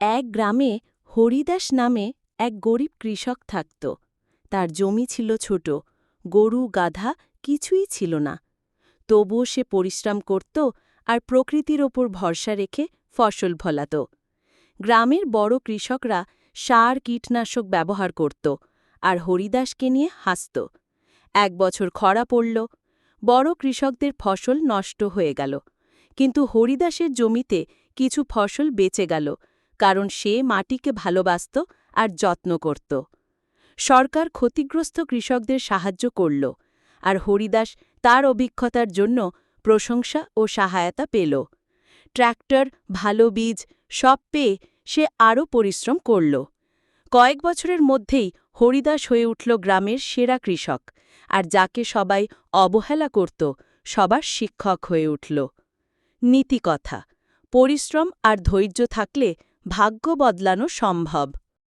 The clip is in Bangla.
এক গ্রামে হরিদাস নামে এক গরিব কৃষক থাকত। তার জমি ছিল ছোট, গরু গাধা কিছুই ছিল না। তবুও সে পরিশ্রম করত আর প্রকৃতির ওপর ভরসা রেখে ফসল ফলাত। গ্রামের বড় কৃষকরা সার কীটনাশক ব্যবহার করত আর হরিদাসকে নিয়ে হাসত। এক বছর খরা পড়ল, বড় কৃষকদের ফসল নষ্ট হয়ে গেল, কিন্তু হরিদাসের জমিতে কিছু ফসল বেঁচে গেল, কারণ সে মাটিকে ভালোবাসত আর যত্ন করত। সরকার ক্ষতিগ্রস্ত কৃষকদের সাহায্য করল, আর হরিদাস তার অভিজ্ঞতার জন্য প্রশংসা ও সহায়তা পেল। ট্র্যাক্টর, ভালো বীজ সব পেয়ে সে আরও পরিশ্রম করল। কয়েক বছরের মধ্যেই হরিদাস হয়ে উঠল গ্রামের সেরা কৃষক, আর যাকে সবাই অবহেলা করত সবার শিক্ষক হয়ে উঠল। নীতিকথা: পরিশ্রম আর ধৈর্য থাকলে ভাগ্য বদলানো সম্ভব।